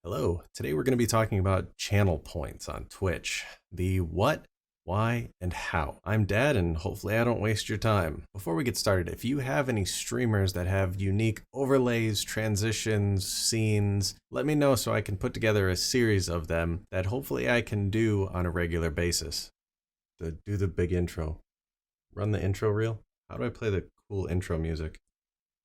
Hello, today we're going to be talking about channel points on Twitch. The what, why, and how. I'm Dad, and hopefully I don't waste your time. Before we get started, if you have any streamers that have unique overlays, transitions, scenes, let me know so I can put together a series of them that hopefully I can do on a regular basis. Do the big intro. Run the intro reel? How do I play the cool intro music?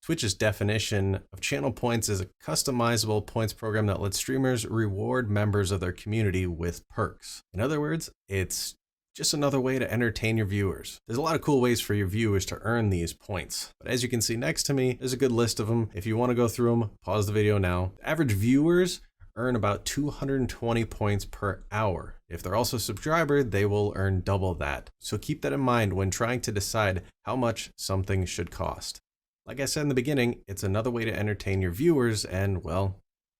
Twitch's definition of channel points is a customizable points program that lets streamers reward members of their community with perks. In other words, it's just another way to entertain your viewers. There's a lot of cool ways for your viewers to earn these points, but as you can see next to me, there's a good list of them. If you want to go through them, pause the video now. Average viewers earn about 220 points per hour. If they're also a subscriber, they will earn double that. So keep that in mind when trying to decide how much something should cost. Like I said in the beginning, it's another way to entertain your viewers, and well,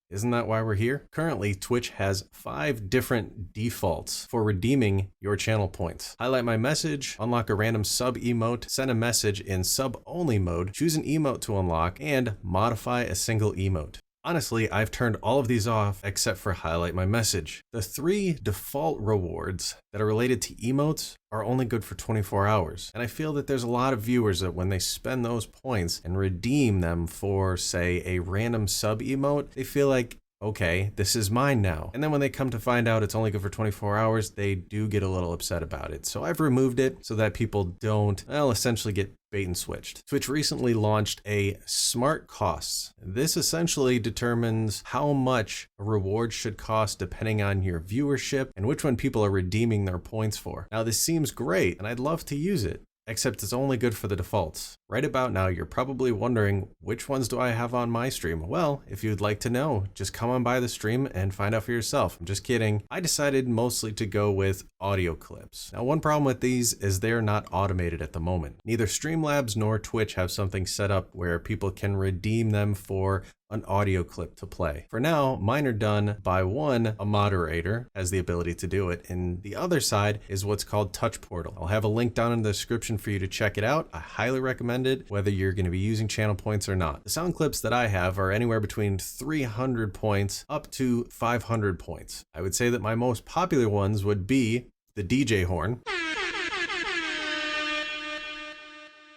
isn't that why we're here? Currently, Twitch has 5 different defaults for redeeming your channel points. Highlight my message, unlock a random sub emote, send a message in sub only mode, choose an emote to unlock, and modify a single emote. Honestly, I've turned all of these off except for highlight my message. The 3 default rewards that are related to emotes are only good for 24 hours. And I feel that there's a lot of viewers that when they spend those points and redeem them for, say, a random sub emote, they feel like, okay, this is mine now. And then when they come to find out it's only good for 24 hours, they do get a little upset about it. So I've removed it so that people don't, well, essentially get bait and switched. Twitch recently launched a smart costs. This essentially determines how much a reward should cost depending on your viewership and which one people are redeeming their points for. Now this seems great and I'd love to use it, except it's only good for the defaults. Right about now, you're probably wondering, which ones do I have on my stream? Well, if you'd like to know, just come on by the stream and find out for yourself. I'm just kidding. I decided mostly to go with audio clips. Now, one problem with these is they're not automated at the moment. Neither Streamlabs nor Twitch have something set up where people can redeem them for an audio clip to play. For now, mine are done by a moderator has the ability to do it, and the other side is what's called Touch Portal. I'll have a link down in the description for you to check it out. I highly recommend it, whether you're going to be using channel points or not. The sound clips that I have are anywhere between 300 points up to 500 points. I would say that my most popular ones would be the DJ horn,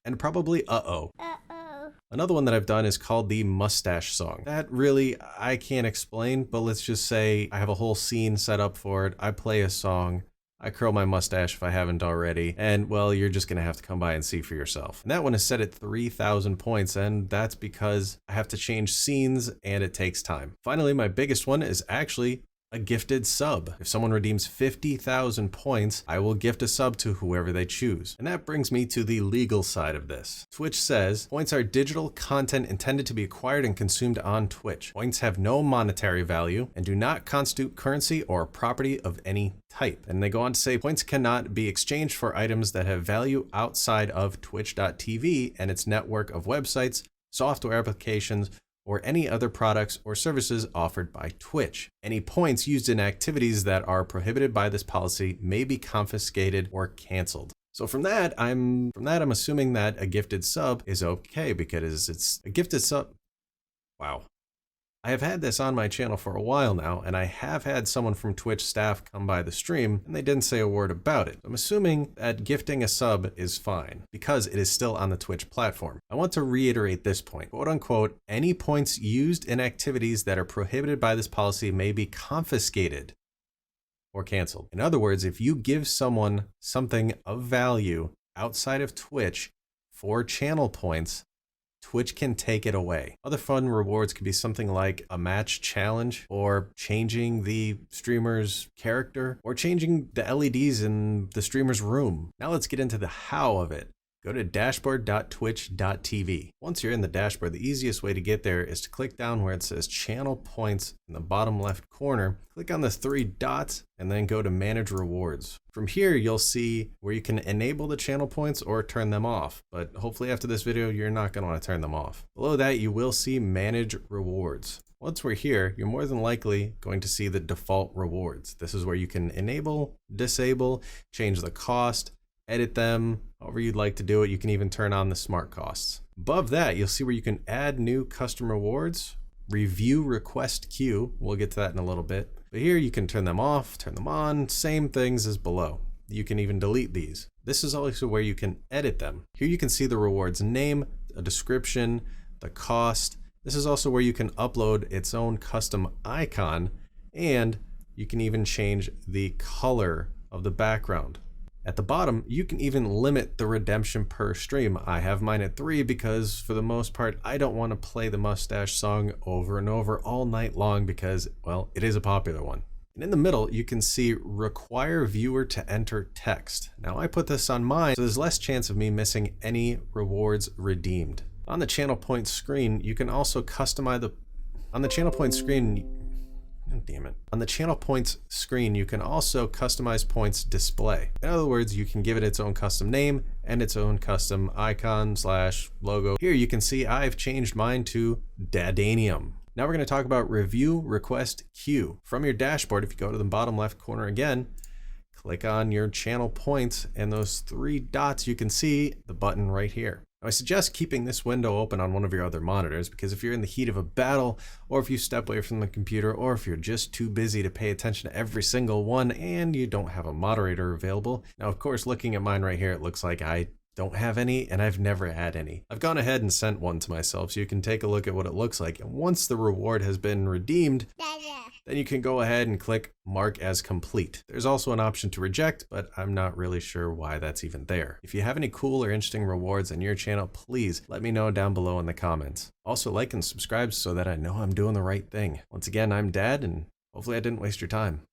and probably uh-oh. Another one that I've done is called the mustache song. That really, I can't explain, but let's just say I have a whole scene set up for it. I play a song, I curl my mustache if I haven't already, and well, you're just gonna have to come by and see for yourself. And that one is set at 3,000 points, and that's because I have to change scenes and it takes time. Finally, my biggest one is actually a gifted sub. If someone redeems 50,000 points, I will gift a sub to whoever they choose. And that brings me to the legal side of this. Twitch says, points are digital content intended to be acquired and consumed on Twitch. Points have no monetary value and do not constitute currency or property of any type. And they go on to say points cannot be exchanged for items that have value outside of twitch.tv and its network of websites, software applications, or any other products or services offered by Twitch. Any points used in activities that are prohibited by this policy may be confiscated or canceled. So from that, I'm assuming that a gifted sub is okay because it's a gifted sub. Wow. I have had this on my channel for a while now, and I have had someone from Twitch staff come by the stream, and they didn't say a word about it. I'm assuming that gifting a sub is fine, because it is still on the Twitch platform. I want to reiterate this point, quote unquote, any points used in activities that are prohibited by this policy may be confiscated or canceled. In other words, if you give someone something of value outside of Twitch for channel points, Twitch can take it away. Other fun rewards could be something like a match challenge, or changing the streamer's character, or changing the LEDs in the streamer's room. Now let's get into the how of it. Go to dashboard.twitch.tv. Once you're in the dashboard, the easiest way to get there is to click down where it says channel points in the bottom left corner. Click on the 3 dots and then go to manage rewards. From here, you'll see where you can enable the channel points or turn them off. But hopefully after this video, you're not gonna wanna turn them off. Below that, you will see manage rewards. Once we're here, you're more than likely going to see the default rewards. This is where you can enable, disable, change the cost, edit them, however you'd like to do it. You can even turn on the smart costs. Above that, you'll see where you can add new custom rewards review request queue. We'll get to that in a little bit. But here you can turn them off, turn them on, same things as below. You can even delete these. This is also where you can edit them. Here you can see the reward's name, a description, the cost. This is also where you can upload its own custom icon, and you can even change the color of the background. At the bottom, you can even limit the redemption per stream. I have mine at 3 because for the most part, I don't want to play the Mustache song over and over all night long because, well, it is a popular one. And in the middle, you can see require viewer to enter text. Now I put this on mine, so there's less chance of me missing any rewards redeemed. On the channel point screen, you can also customize the, on the channel point screen, damn it. On the channel points screen, you can also customize points display. In other words, you can give it its own custom name and its own custom icon / logo. Here you can see I've changed mine to Dadanium. Now we're going to talk about review request queue. From your dashboard, if you go to the bottom left corner again, click on your channel points and those 3 dots, you can see the button right here. Now, I suggest keeping this window open on one of your other monitors because if you're in the heat of a battle, or if you step away from the computer, or if you're just too busy to pay attention to every single one and you don't have a moderator available. Now, of course, looking at mine right here, it looks like I don't have any and I've never had any. I've gone ahead and sent one to myself so you can take a look at what it looks like. And once the reward has been redeemed, then you can go ahead and click mark as complete. There's also an option to reject, but I'm not really sure why that's even there. If you have any cool or interesting rewards on your channel, please let me know down below in the comments. Also like and subscribe so that I know I'm doing the right thing. Once again, I'm Dad and hopefully I didn't waste your time.